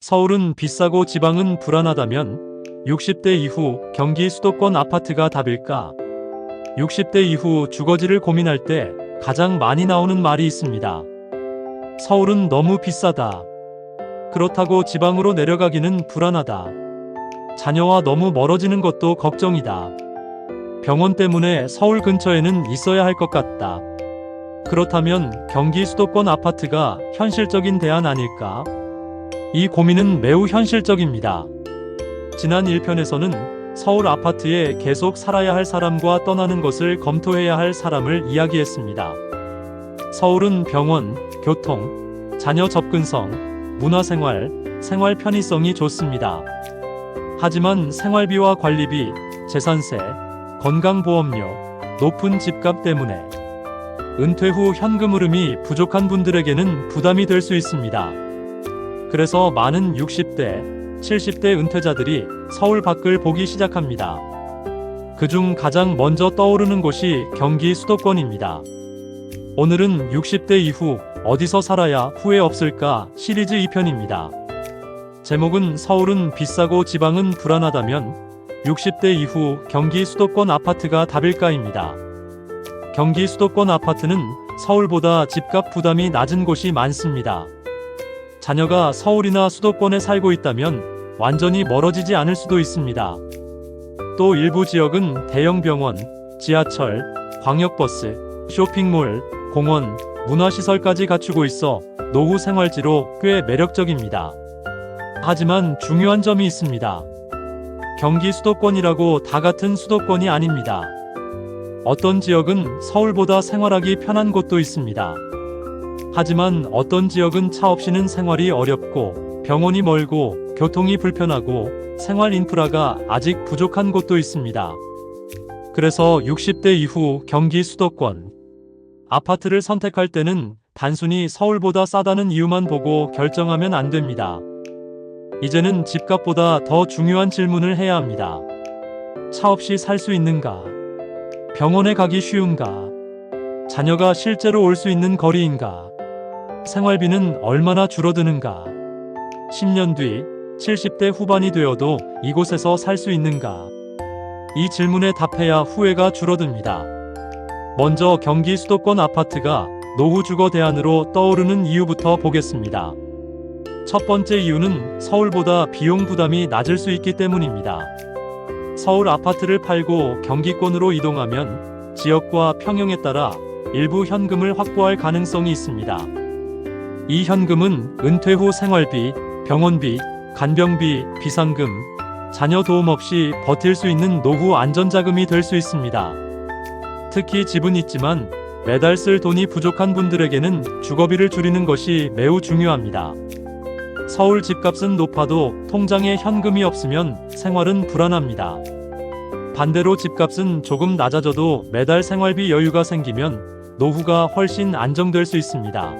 서울은 비싸고 지방은 불안하다면 60대 이후 경기 수도권 아파트가 답일까? 60대 이후 주거지를 고민할 때 가장 많이 나오는 말이 있습니다. 서울은 너무 비싸다. 그렇다고 지방으로 내려가기는 불안하다. 자녀와 너무 멀어지는 것도 걱정이다. 병원 때문에 서울 근처에는 있어야 할 것 같다. 그렇다면 경기 수도권 아파트가 현실적인 대안 아닐까? 이 고민은 매우 현실적입니다. 지난 1편에서는 서울 아파트에 계속 살아야 할 사람과 떠나는 것을 검토해야 할 사람을 이야기했습니다. 서울은 병원, 교통, 자녀 접근성, 문화생활, 생활 편의성이 좋습니다. 하지만 생활비와 관리비, 재산세, 건강보험료, 높은 집값 때문에 은퇴 후 현금 흐름이 부족한 분들에게는 부담이 될 수 있습니다. 그래서 많은 60대, 70대 은퇴자들이 서울 밖을 보기 시작합니다. 그중 가장 먼저 떠오르는 곳이 경기 수도권입니다. 오늘은 60대 이후 어디서 살아야 후회 없을까 시리즈 2편입니다. 제목은 서울은 비싸고 지방은 불안하다면 60대 이후 경기 수도권 아파트가 답일까입니다. 경기 수도권 아파트는 서울보다 집값 부담이 낮은 곳이 많습니다. 자녀가 서울이나 수도권에 살고 있다면 완전히 멀어지지 않을 수도 있습니다. 또 일부 지역은 대형 병원, 지하철, 광역버스, 쇼핑몰, 공원, 문화시설까지 갖추고 있어 노후 생활지로 꽤 매력적입니다. 하지만 중요한 점이 있습니다. 경기 수도권이라고 다 같은 수도권이 아닙니다. 어떤 지역은 서울보다 생활하기 편한 곳도 있습니다. 하지만 어떤 지역은 차 없이는 생활이 어렵고 병원이 멀고 교통이 불편하고 생활 인프라가 아직 부족한 곳도 있습니다. 그래서 60대 이후 경기 수도권 아파트를 선택할 때는 단순히 서울보다 싸다는 이유만 보고 결정하면 안 됩니다. 이제는 집값보다 더 중요한 질문을 해야 합니다. 차 없이 살 수 있는가? 병원에 가기 쉬운가? 자녀가 실제로 올 수 있는 거리인가? 생활비는 얼마나 줄어드는가? 10년 뒤 70대 후반이 되어도 이곳에서 살 수 있는가? 이 질문에 답해야 후회가 줄어듭니다. 먼저 경기 수도권 아파트가 노후 주거 대안으로 떠오르는 이유부터 보겠습니다. 첫 번째 이유는 서울보다 비용 부담이 낮을 수 있기 때문입니다. 서울 아파트를 팔고 경기권으로 이동하면 지역과 평형에 따라 일부 현금을 확보할 가능성이 있습니다. 이 현금은 은퇴 후 생활비, 병원비, 간병비, 비상금, 자녀 도움 없이 버틸 수 있는 노후 안전자금이 될 수 있습니다. 특히 집은 있지만 매달 쓸 돈이 부족한 분들에게는 주거비를 줄이는 것이 매우 중요합니다. 서울 집값은 높아도 통장에 현금이 없으면 생활은 불안합니다. 반대로 집값은 조금 낮아져도 매달 생활비 여유가 생기면 노후가 훨씬 안정될 수 있습니다.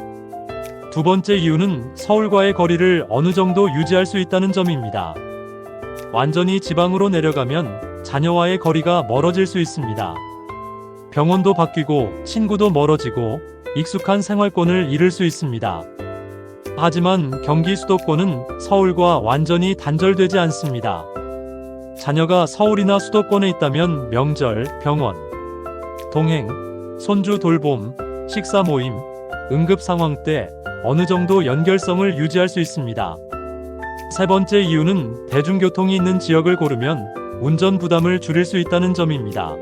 두 번째 이유는 서울과의 거리를 어느 정도 유지할 수 있다는 점입니다. 완전히 지방으로 내려가면 자녀와의 거리가 멀어질 수 있습니다. 병원도 바뀌고 친구도 멀어지고 익숙한 생활권을 잃을 수 있습니다. 하지만 경기 수도권은 서울과 완전히 단절되지 않습니다. 자녀가 서울이나 수도권에 있다면 명절, 병원, 동행, 손주 돌봄, 식사 모임, 응급 상황 때 어느 정도 연결성을 유지할 수 있습니다. 세 번째 이유는 대중교통이 있는 지역을 고르면 운전 부담을 줄일 수 있다는 점입니다.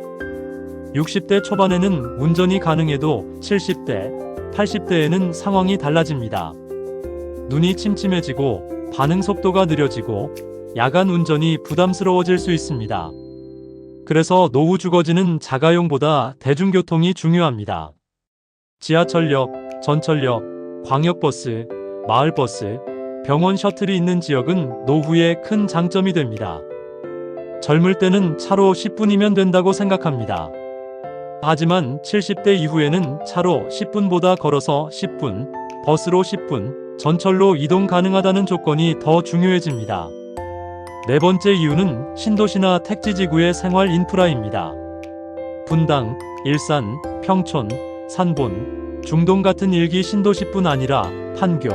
60대 초반에는 운전이 가능해도 70대, 80대에는 상황이 달라집니다. 눈이 침침해지고 반응 속도가 느려지고 야간 운전이 부담스러워질 수 있습니다. 그래서 노후 주거지는 자가용보다 대중교통이 중요합니다. 지하철역, 전철역, 광역버스, 마을버스, 병원 셔틀이 있는 지역은 노후에 큰 장점이 됩니다. 젊을 때는 차로 10분이면 된다고 생각합니다. 하지만 70대 이후에는 차로 10분보다 걸어서 10분, 버스로 10분, 전철로 이동 가능하다는 조건이 더 중요해집니다. 네 번째 이유는 신도시나 택지지구의 생활 인프라입니다. 분당, 일산, 평촌, 산본, 중동 같은 일기 신도시뿐 아니라 판교,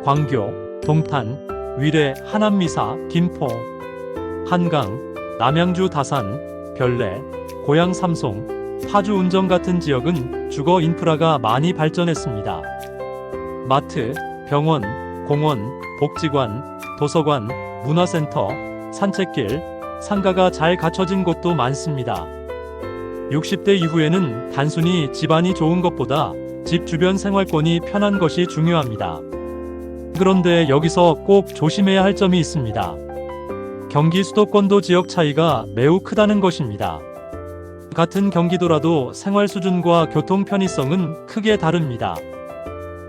광교, 동탄, 위례, 하남미사, 김포, 한강, 남양주 다산, 별내, 고양 삼송, 파주 운정 같은 지역은 주거 인프라가 많이 발전했습니다. 마트, 병원, 공원, 복지관, 도서관, 문화센터, 산책길, 상가가 잘 갖춰진 곳도 많습니다. 60대 이후에는 단순히 집안이 좋은 것보다 집 주변 생활권이 편한 것이 중요합니다. 그런데 여기서 꼭 조심해야 할 점이 있습니다. 경기 수도권도 지역 차이가 매우 크다는 것입니다. 같은 경기도라도 생활 수준과 교통 편의성은 크게 다릅니다.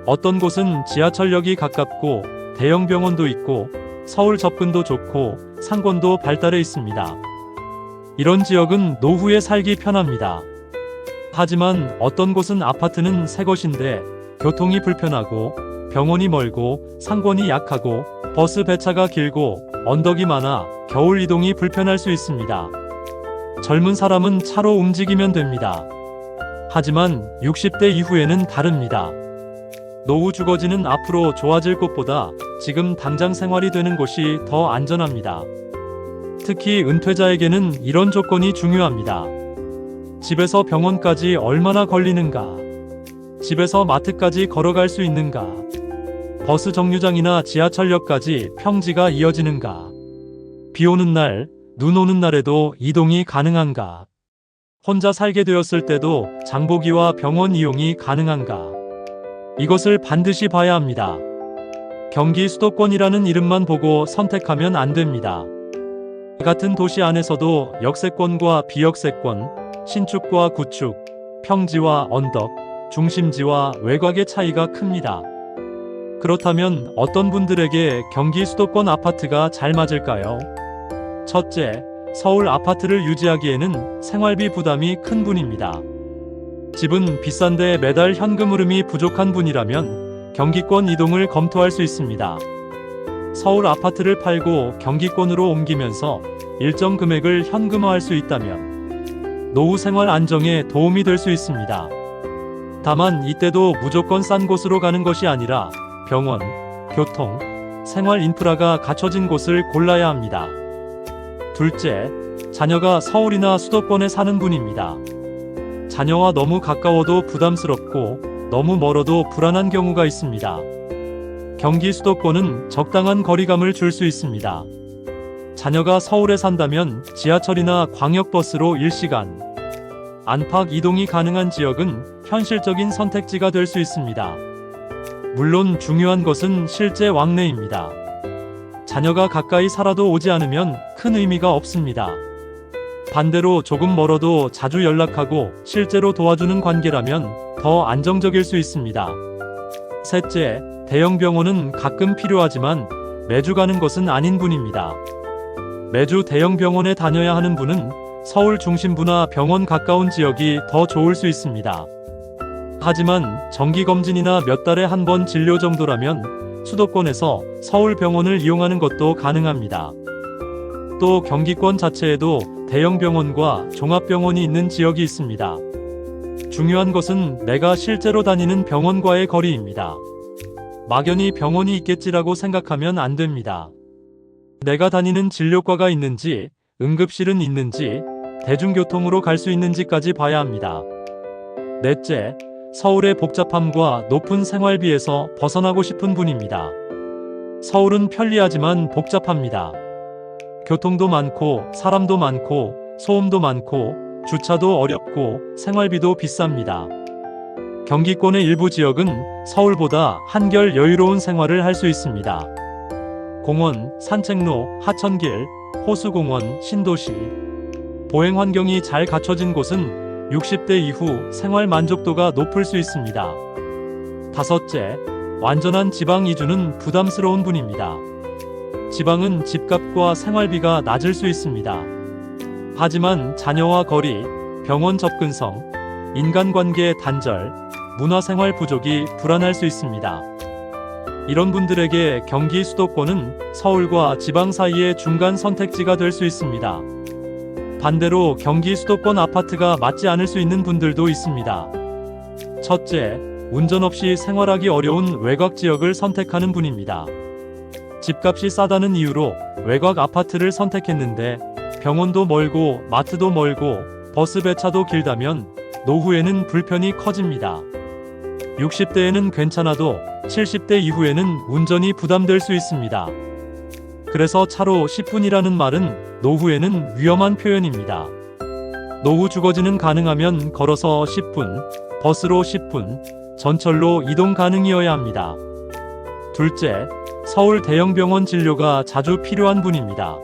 어떤 곳은 지하철역이 가깝고 대형 병원도 있고 서울 접근도 좋고 상권도 발달해 있습니다. 이런 지역은 노후에 살기 편합니다. 하지만 어떤 곳은 아파트는 새 것인데 교통이 불편하고 병원이 멀고 상권이 약하고 버스 배차가 길고 언덕이 많아 겨울 이동이 불편할 수 있습니다. 젊은 사람은 차로 움직이면 됩니다. 하지만 60대 이후에는 다릅니다. 노후 주거지는 앞으로 좋아질 곳보다 지금 당장 생활이 되는 곳이 더 안전합니다. 특히 은퇴자에게는 이런 조건이 중요합니다. 집에서 병원까지 얼마나 걸리는가? 집에서 마트까지 걸어갈 수 있는가? 버스 정류장이나 지하철역까지 평지가 이어지는가? 비 오는 날, 눈 오는 날에도 이동이 가능한가? 혼자 살게 되었을 때도 장보기와 병원 이용이 가능한가? 이것을 반드시 봐야 합니다. 경기 수도권이라는 이름만 보고 선택하면 안 됩니다. 같은 도시 안에서도 역세권과 비역세권, 신축과 구축, 평지와 언덕, 중심지와 외곽의 차이가 큽니다. 그렇다면 어떤 분들에게 경기 수도권 아파트가 잘 맞을까요? 첫째, 서울 아파트를 유지하기에는 생활비 부담이 큰 분입니다. 집은 비싼데 매달 현금 흐름이 부족한 분이라면 경기권 이동을 검토할 수 있습니다. 서울 아파트를 팔고 경기권으로 옮기면서 일정 금액을 현금화할 수 있다면 노후 생활 안정에 도움이 될 수 있습니다. 다만 이때도 무조건 싼 곳으로 가는 것이 아니라 병원, 교통, 생활 인프라가 갖춰진 곳을 골라야 합니다. 둘째, 자녀가 서울이나 수도권에 사는 분입니다. 자녀와 너무 가까워도 부담스럽고 너무 멀어도 불안한 경우가 있습니다. 경기 수도권은 적당한 거리감을 줄 수 있습니다. 자녀가 서울에 산다면 지하철이나 광역버스로 1시간 안팎 이동이 가능한 지역은 현실적인 선택지가 될 수 있습니다. 물론 중요한 것은 실제 왕래입니다. 자녀가 가까이 살아도 오지 않으면 큰 의미가 없습니다. 반대로 조금 멀어도 자주 연락하고 실제로 도와주는 관계라면 더 안정적일 수 있습니다. 셋째, 대형 병원은 가끔 필요하지만 매주 가는 것은 아닌 분입니다. 매주 대형 병원에 다녀야 하는 분은 서울 중심부나 병원 가까운 지역이 더 좋을 수 있습니다. 하지만 정기검진이나 몇 달에 한 번 진료 정도라면 수도권에서 서울 병원을 이용하는 것도 가능합니다. 또 경기권 자체에도 대형 병원과 종합병원이 있는 지역이 있습니다. 중요한 것은 내가 실제로 다니는 병원과의 거리입니다. 막연히 병원이 있겠지라고 생각하면 안 됩니다. 내가 다니는 진료과가 있는지, 응급실은 있는지, 대중교통으로 갈 수 있는지까지 봐야 합니다. 넷째, 서울의 복잡함과 높은 생활비에서 벗어나고 싶은 분입니다. 서울은 편리하지만 복잡합니다. 교통도 많고, 사람도 많고, 소음도 많고, 주차도 어렵고, 생활비도 비쌉니다. 경기권의 일부 지역은 서울보다 한결 여유로운 생활을 할 수 있습니다. 공원, 산책로, 하천길, 호수공원, 신도시, 보행 환경이 잘 갖춰진 곳은 60대 이후 생활 만족도가 높을 수 있습니다. 다섯째, 완전한 지방 이주는 부담스러운 분입니다. 지방은 집값과 생활비가 낮을 수 있습니다. 하지만 자녀와 거리, 병원 접근성, 인간관계 단절, 문화생활 부족이 불안할 수 있습니다. 이런 분들에게 경기 수도권은 서울과 지방 사이의 중간 선택지가 될 수 있습니다. 반대로 경기 수도권 아파트가 맞지 않을 수 있는 분들도 있습니다. 첫째, 운전 없이 생활하기 어려운 외곽 지역을 선택하는 분입니다. 집값이 싸다는 이유로 외곽 아파트를 선택했는데 병원도 멀고 마트도 멀고 버스 배차도 길다면 노후에는 불편이 커집니다. 60대에는 괜찮아도 70대 이후에는 운전이 부담될 수 있습니다. 그래서 차로 10분이라는 말은 노후에는 위험한 표현입니다. 노후 주거지는 가능하면 걸어서 10분, 버스로 10분, 전철로 이동 가능이어야 합니다. 둘째, 서울 대형병원 진료가 자주 필요한 분입니다.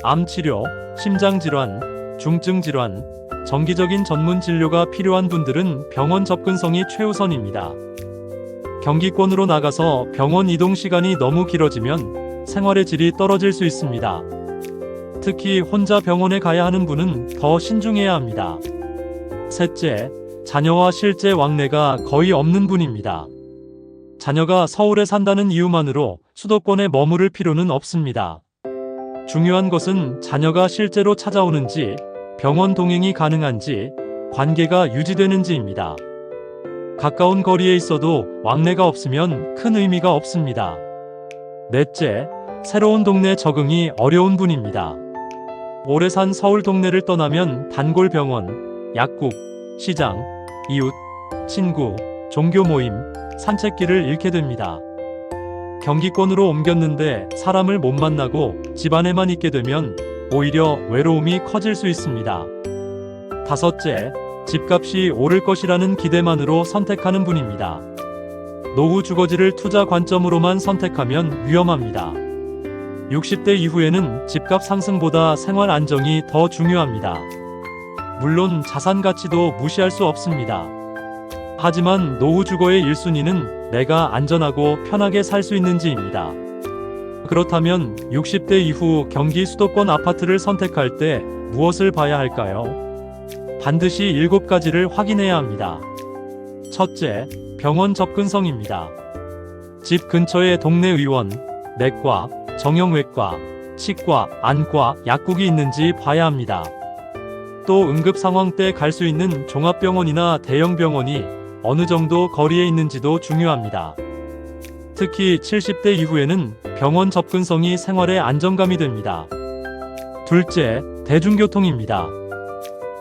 암치료, 심장질환, 중증질환, 정기적인 전문 진료가 필요한 분들은 병원 접근성이 최우선입니다. 경기권으로 나가서 병원 이동 시간이 너무 길어지면 생활의 질이 떨어질 수 있습니다. 특히 혼자 병원에 가야 하는 분은 더 신중해야 합니다. 셋째, 자녀와 실제 왕래가 거의 없는 분입니다. 자녀가 서울에 산다는 이유만으로 수도권에 머무를 필요는 없습니다. 중요한 것은 자녀가 실제로 찾아오는지, 병원 동행이 가능한지, 관계가 유지되는지입니다. 가까운 거리에 있어도 왕래가 없으면 큰 의미가 없습니다. 넷째, 새로운 동네 적응이 어려운 분입니다. 오래 산 서울 동네를 떠나면 단골 병원, 약국, 시장, 이웃, 친구, 종교 모임, 산책길을 잃게 됩니다. 경기권으로 옮겼는데 사람을 못 만나고 집안에만 있게 되면 오히려 외로움이 커질 수 있습니다. 다섯째, 집값이 오를 것이라는 기대만으로 선택하는 분입니다. 노후 주거지를 투자 관점으로만 선택하면 위험합니다. 60대 이후에는 집값 상승보다 생활 안정이 더 중요합니다. 물론 자산 가치도 무시할 수 없습니다. 하지만 노후 주거의 1순위는 내가 안전하고 편하게 살 수 있는지입니다. 그렇다면 60대 이후 경기 수도권 아파트를 선택할 때 무엇을 봐야 할까요? 반드시 7가지를 확인해야 합니다. 첫째, 병원 접근성입니다. 집 근처에 동네 의원, 내과, 정형외과, 치과, 안과, 약국이 있는지 봐야 합니다. 또 응급 상황 때 갈 수 있는 종합병원이나 대형병원이 어느 정도 거리에 있는지도 중요합니다. 특히 70대 이후에는 병원 접근성이 생활의 안정감이 됩니다. 둘째, 대중교통입니다.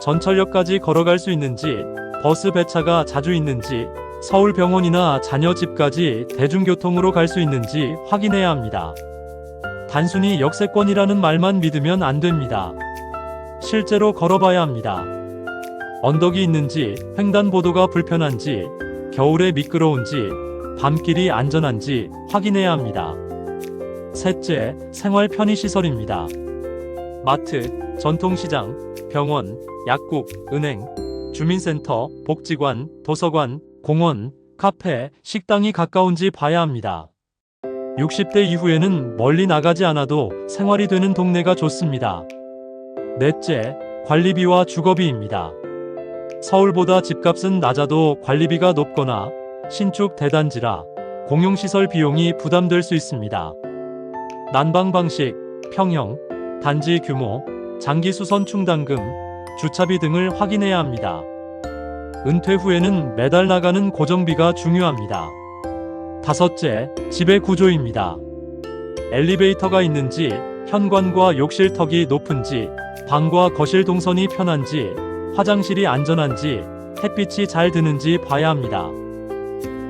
전철역까지 걸어갈 수 있는지, 버스 배차가 자주 있는지, 서울병원이나 자녀 집까지 대중교통으로 갈 수 있는지 확인해야 합니다. 단순히 역세권이라는 말만 믿으면 안 됩니다. 실제로 걸어봐야 합니다. 언덕이 있는지, 횡단보도가 불편한지, 겨울에 미끄러운지, 밤길이 안전한지 확인해야 합니다. 셋째, 생활 편의시설입니다. 마트, 전통시장, 병원, 약국, 은행, 주민센터, 복지관, 도서관, 공원, 카페, 식당이 가까운지 봐야 합니다. 60대 이후에는 멀리 나가지 않아도 생활이 되는 동네가 좋습니다. 넷째, 관리비와 주거비입니다. 서울보다 집값은 낮아도 관리비가 높거나 신축 대단지라 공용시설 비용이 부담될 수 있습니다. 난방 방식, 평형, 단지 규모, 장기 수선 충당금, 주차비 등을 확인해야 합니다. 은퇴 후에는 매달 나가는 고정비가 중요합니다. 다섯째, 집의 구조입니다. 엘리베이터가 있는지, 현관과 욕실턱이 높은지, 방과 거실 동선이 편한지, 화장실이 안전한지, 햇빛이 잘 드는지 봐야 합니다.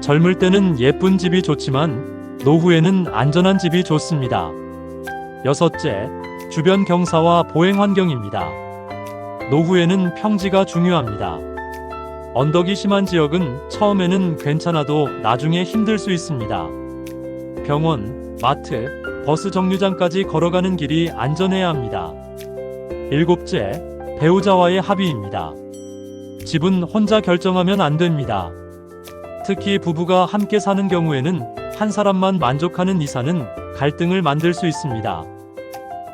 젊을 때는 예쁜 집이 좋지만 노후에는 안전한 집이 좋습니다. 여섯째, 주변 경사와 보행 환경입니다. 노후에는 평지가 중요합니다. 언덕이 심한 지역은 처음에는 괜찮아도 나중에 힘들 수 있습니다. 병원, 마트, 버스 정류장까지 걸어가는 길이 안전해야 합니다. 일곱째, 배우자와의 합의입니다. 집은 혼자 결정하면 안 됩니다. 특히 부부가 함께 사는 경우에는 한 사람만 만족하는 이사는 갈등을 만들 수 있습니다.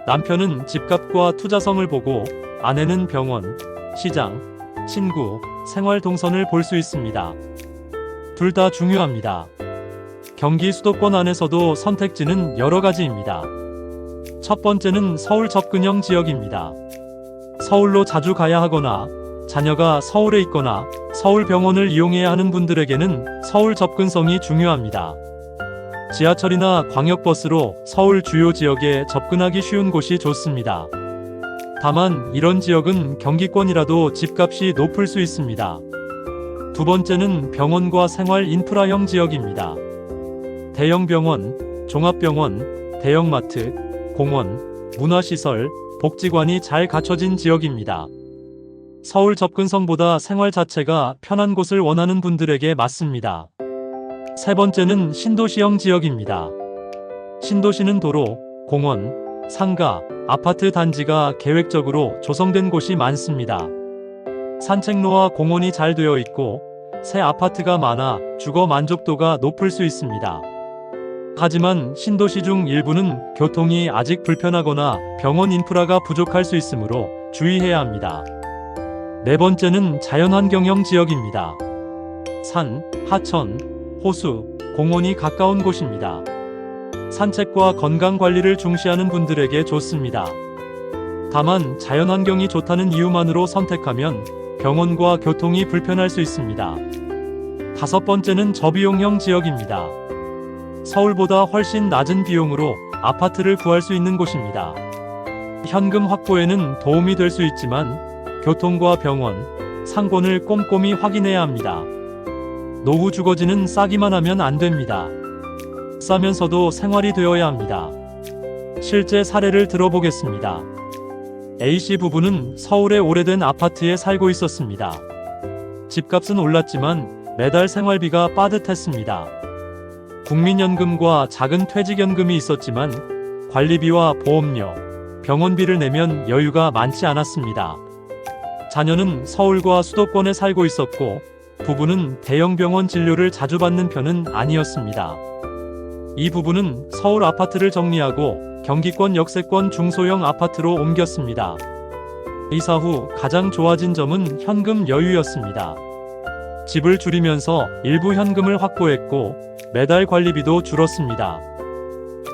남편은 집값과 투자성을 보고 아내는 병원, 시장, 친구, 생활 동선을 볼 수 있습니다. 둘 다 중요합니다. 경기 수도권 안에서도 선택지는 여러 가지입니다. 첫 번째는 서울 접근형 지역입니다. 서울로 자주 가야 하거나 자녀가 서울에 있거나 서울 병원을 이용해야 하는 분들에게는 서울 접근성이 중요합니다. 지하철이나 광역버스로 서울 주요 지역에 접근하기 쉬운 곳이 좋습니다. 다만 이런 지역은 경기권이라도 집값이 높을 수 있습니다. 두 번째는 병원과 생활 인프라형 지역입니다. 대형 병원, 종합병원, 대형마트, 공원, 문화시설, 복지관이 잘 갖춰진 지역입니다. 서울 접근성보다 생활 자체가 편한 곳을 원하는 분들에게 맞습니다. 세 번째는 신도시형 지역입니다. 신도시는 도로, 공원, 상가, 아파트 단지가 계획적으로 조성된 곳이 많습니다. 산책로와 공원이 잘 되어 있고 새 아파트가 많아 주거 만족도가 높을 수 있습니다. 하지만 신도시 중 일부는 교통이 아직 불편하거나 병원 인프라가 부족할 수 있으므로 주의해야 합니다. 네 번째는 자연환경형 지역입니다. 산, 하천, 호수, 공원이 가까운 곳입니다. 산책과 건강관리를 중시하는 분들에게 좋습니다. 다만 자연환경이 좋다는 이유만으로 선택하면 병원과 교통이 불편할 수 있습니다. 다섯 번째는 저비용형 지역입니다. 서울보다 훨씬 낮은 비용으로 아파트를 구할 수 있는 곳입니다. 현금 확보에는 도움이 될 수 있지만 교통과 병원, 상권을 꼼꼼히 확인해야 합니다. 노후 주거지는 싸기만 하면 안 됩니다. 싸면서도 생활이 되어야 합니다. 실제 사례를 들어보겠습니다. A씨 부부는 서울의 오래된 아파트에 살고 있었습니다. 집값은 올랐지만 매달 생활비가 빠듯했습니다. 국민연금과 작은 퇴직연금이 있었지만 관리비와 보험료, 병원비를 내면 여유가 많지 않았습니다. 자녀는 서울과 수도권에 살고 있었고 부부는 대형 병원 진료를 자주 받는 편은 아니었습니다. 이 부부는 서울 아파트를 정리하고 경기권 역세권 중소형 아파트로 옮겼습니다. 이사 후 가장 좋아진 점은 현금 여유였습니다. 집을 줄이면서 일부 현금을 확보했고 매달 관리비도 줄었습니다.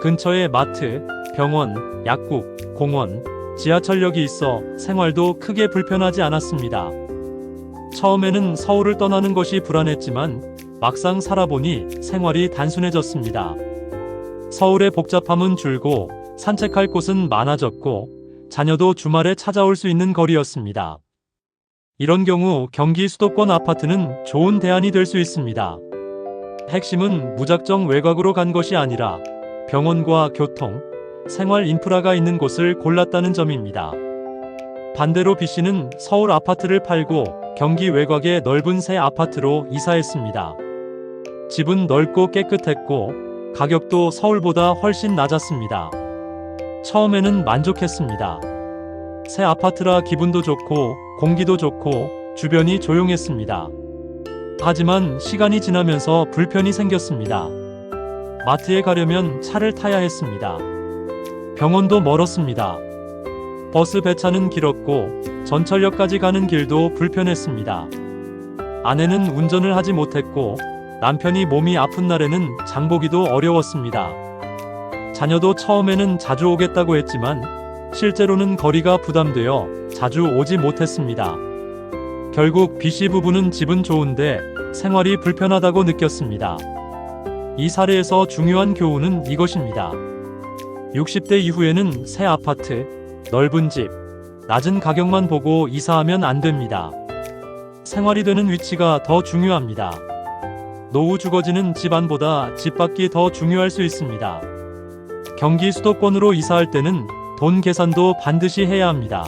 근처에 마트, 병원, 약국, 공원, 지하철역이 있어 생활도 크게 불편하지 않았습니다. 처음에는 서울을 떠나는 것이 불안했지만 막상 살아보니 생활이 단순해졌습니다. 서울의 복잡함은 줄고 산책할 곳은 많아졌고 자녀도 주말에 찾아올 수 있는 거리였습니다. 이런 경우 경기 수도권 아파트는 좋은 대안이 될 수 있습니다. 핵심은 무작정 외곽으로 간 것이 아니라 병원과 교통, 생활 인프라가 있는 곳을 골랐다는 점입니다. 반대로 B씨는 서울 아파트를 팔고 경기 외곽의 넓은 새 아파트로 이사했습니다. 집은 넓고 깨끗했고 가격도 서울보다 훨씬 낮았습니다. 처음에는 만족했습니다. 새 아파트라 기분도 좋고 공기도 좋고 주변이 조용했습니다. 하지만 시간이 지나면서 불편이 생겼습니다. 마트에 가려면 차를 타야 했습니다. 병원도 멀었습니다. 버스 배차는 길었고 전철역까지 가는 길도 불편했습니다. 아내는 운전을 하지 못했고 남편이 몸이 아픈 날에는 장보기도 어려웠습니다. 자녀도 처음에는 자주 오겠다고 했지만 실제로는 거리가 부담되어 자주 오지 못했습니다. 결국 B씨 부부는 집은 좋은데 생활이 불편하다고 느꼈습니다. 이 사례에서 중요한 교훈은 이것입니다. 60대 이후에는 새 아파트, 넓은 집, 낮은 가격만 보고 이사하면 안 됩니다. 생활이 되는 위치가 더 중요합니다. 노후 주거지는 집안보다 집 밖이 더 중요할 수 있습니다. 경기 수도권으로 이사할 때는 돈 계산도 반드시 해야 합니다.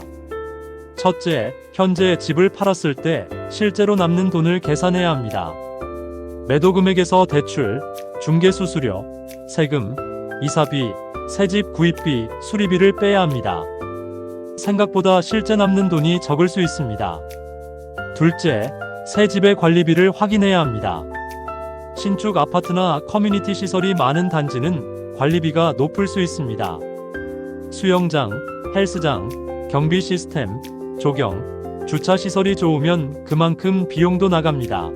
첫째, 현재 집을 팔았을 때 실제로 남는 돈을 계산해야 합니다. 매도 금액에서 대출, 중개수수료, 세금, 이사비, 새집 구입비, 수리비를 빼야 합니다. 생각보다 실제 남는 돈이 적을 수 있습니다. 둘째, 새 집의 관리비를 확인해야 합니다. 신축 아파트나 커뮤니티 시설이 많은 단지는 관리비가 높을 수 있습니다. 수영장, 헬스장, 경비 시스템, 조경, 주차 시설이 좋으면 그만큼 비용도 나갑니다.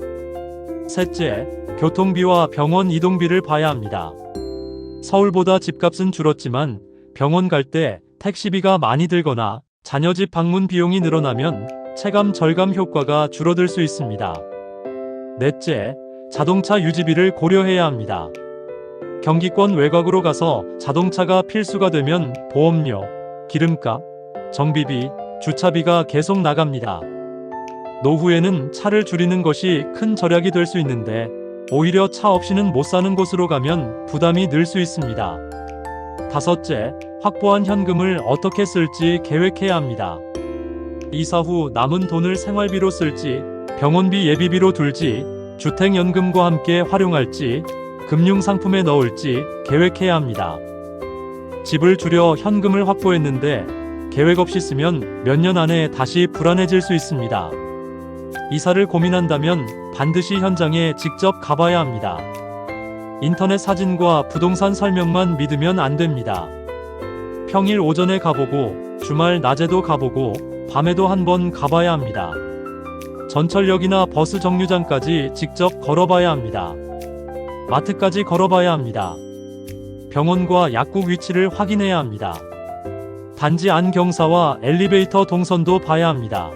셋째, 교통비와 병원 이동비를 봐야 합니다. 서울보다 집값은 줄었지만 병원 갈 때 택시비가 많이 들거나 자녀 집 방문 비용이 늘어나면 체감 절감 효과가 줄어들 수 있습니다. 넷째, 자동차 유지비를 고려해야 합니다. 경기권 외곽으로 가서 자동차가 필수가 되면 보험료, 기름값, 정비비, 주차비가 계속 나갑니다. 노후에는 차를 줄이는 것이 큰 절약이 될 수 있는데 오히려 차 없이는 못 사는 곳으로 가면 부담이 늘 수 있습니다. 다섯째, 확보한 현금을 어떻게 쓸지 계획해야 합니다. 이사 후 남은 돈을 생활비로 쓸지, 병원비 예비비로 둘지, 주택연금과 함께 활용할지, 금융상품에 넣을지 계획해야 합니다. 집을 줄여 현금을 확보했는데 계획 없이 쓰면 몇 년 안에 다시 불안해질 수 있습니다. 이사를 고민한다면 반드시 현장에 직접 가봐야 합니다. 인터넷 사진과 부동산 설명만 믿으면 안 됩니다. 평일 오전에 가보고 주말 낮에도 가보고 밤에도 한번 가봐야 합니다. 전철역이나 버스 정류장까지 직접 걸어봐야 합니다. 마트까지 걸어봐야 합니다. 병원과 약국 위치를 확인해야 합니다. 단지 안 경사와 엘리베이터 동선도 봐야 합니다.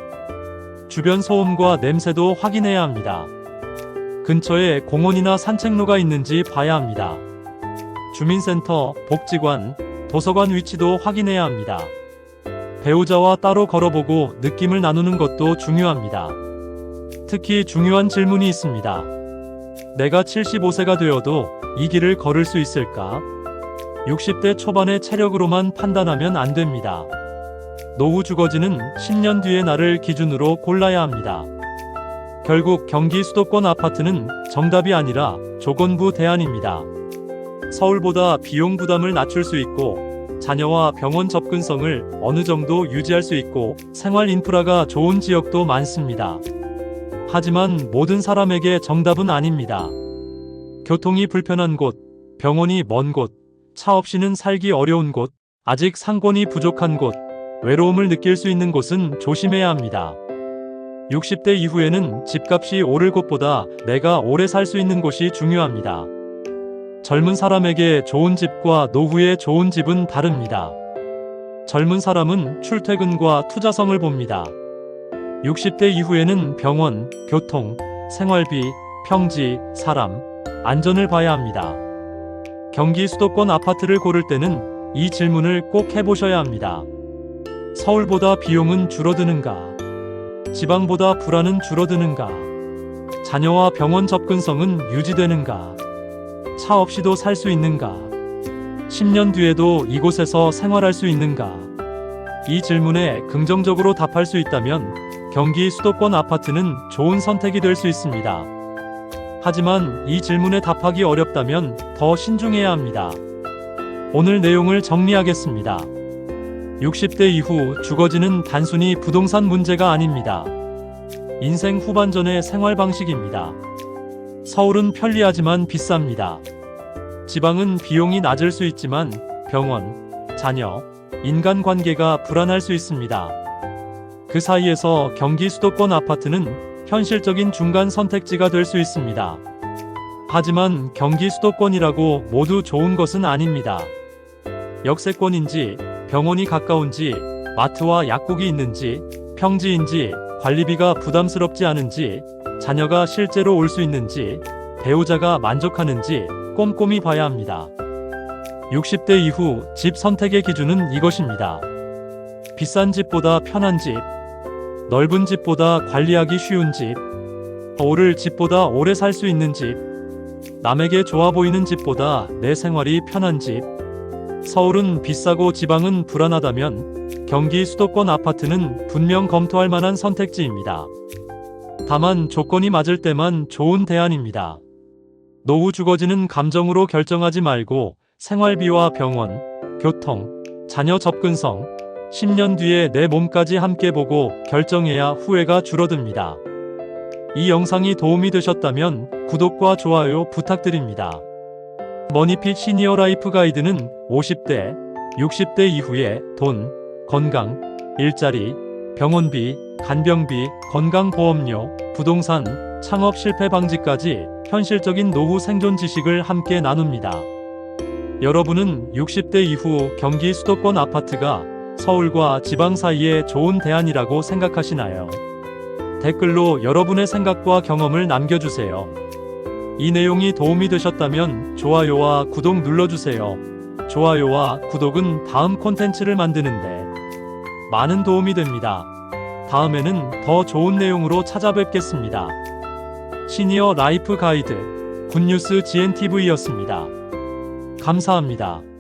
주변 소음과 냄새도 확인해야 합니다. 근처에 공원이나 산책로가 있는지 봐야 합니다. 주민센터, 복지관, 도서관 위치도 확인해야 합니다. 배우자와 따로 걸어보고 느낌을 나누는 것도 중요합니다. 특히 중요한 질문이 있습니다. 내가 75세가 되어도 이 길을 걸을 수 있을까? 60대 초반의 체력으로만 판단하면 안 됩니다. 노후 주거지는 10년 뒤의 나를 기준으로 골라야 합니다. 결국 경기 수도권 아파트는 정답이 아니라 조건부 대안입니다. 서울보다 비용 부담을 낮출 수 있고 자녀와 병원 접근성을 어느 정도 유지할 수 있고 생활 인프라가 좋은 지역도 많습니다. 하지만 모든 사람에게 정답은 아닙니다. 교통이 불편한 곳, 병원이 먼 곳, 차 없이는 살기 어려운 곳, 아직 상권이 부족한 곳, 외로움을 느낄 수 있는 곳은 조심해야 합니다. 60대 이후에는 집값이 오를 곳보다 내가 오래 살 수 있는 곳이 중요합니다. 젊은 사람에게 좋은 집과 노후에 좋은 집은 다릅니다. 젊은 사람은 출퇴근과 투자성을 봅니다. 60대 이후에는 병원, 교통, 생활비, 평지, 사람, 안전을 봐야 합니다. 경기 수도권 아파트를 고를 때는 이 질문을 꼭 해보셔야 합니다. 서울보다 비용은 줄어드는가? 지방보다 불안은 줄어드는가? 자녀와 병원 접근성은 유지되는가? 차 없이도 살 수 있는가? 10년 뒤에도 이곳에서 생활할 수 있는가? 이 질문에 긍정적으로 답할 수 있다면 경기 수도권 아파트는 좋은 선택이 될 수 있습니다. 하지만 이 질문에 답하기 어렵다면 더 신중해야 합니다. 오늘 내용을 정리하겠습니다. 60대 이후 주거지는 단순히 부동산 문제가 아닙니다. 인생 후반전의 생활 방식입니다. 서울은 편리하지만 비쌉니다. 지방은 비용이 낮을 수 있지만 병원, 자녀, 인간관계가 불안할 수 있습니다. 그 사이에서 경기 수도권 아파트는 현실적인 중간 선택지가 될 수 있습니다. 하지만 경기 수도권이라고 모두 좋은 것은 아닙니다. 역세권인지, 병원이 가까운지, 마트와 약국이 있는지, 평지인지, 관리비가 부담스럽지 않은지, 자녀가 실제로 올 수 있는지, 배우자가 만족하는지 꼼꼼히 봐야 합니다. 60대 이후 집 선택의 기준은 이것입니다. 비싼 집보다 편한 집, 넓은 집보다 관리하기 쉬운 집, 오를 집보다 오래 살 수 있는 집, 남에게 좋아 보이는 집보다 내 생활이 편한 집. 서울은 비싸고 지방은 불안하다면 경기 수도권 아파트는 분명 검토할 만한 선택지입니다. 다만 조건이 맞을 때만 좋은 대안입니다. 노후 주거지는 감정으로 결정하지 말고 생활비와 병원, 교통, 자녀 접근성, 10년 뒤에 내 몸까지 함께 보고 결정해야 후회가 줄어듭니다. 이 영상이 도움이 되셨다면 구독과 좋아요 부탁드립니다. 머니핏 시니어 라이프 가이드는 50대, 60대 이후에 돈, 건강, 일자리, 병원비, 간병비, 건강보험료, 부동산, 창업 실패 방지까지 현실적인 노후 생존 지식을 함께 나눕니다. 여러분은 60대 이후 경기 수도권 아파트가 서울과 지방 사이에 좋은 대안이라고 생각하시나요? 댓글로 여러분의 생각과 경험을 남겨주세요. 이 내용이 도움이 되셨다면 좋아요와 구독 눌러주세요. 좋아요와 구독은 다음 콘텐츠를 만드는데 많은 도움이 됩니다. 다음에는 더 좋은 내용으로 찾아뵙겠습니다. 시니어 라이프 가이드 굿뉴스 GNTV였습니다. 감사합니다.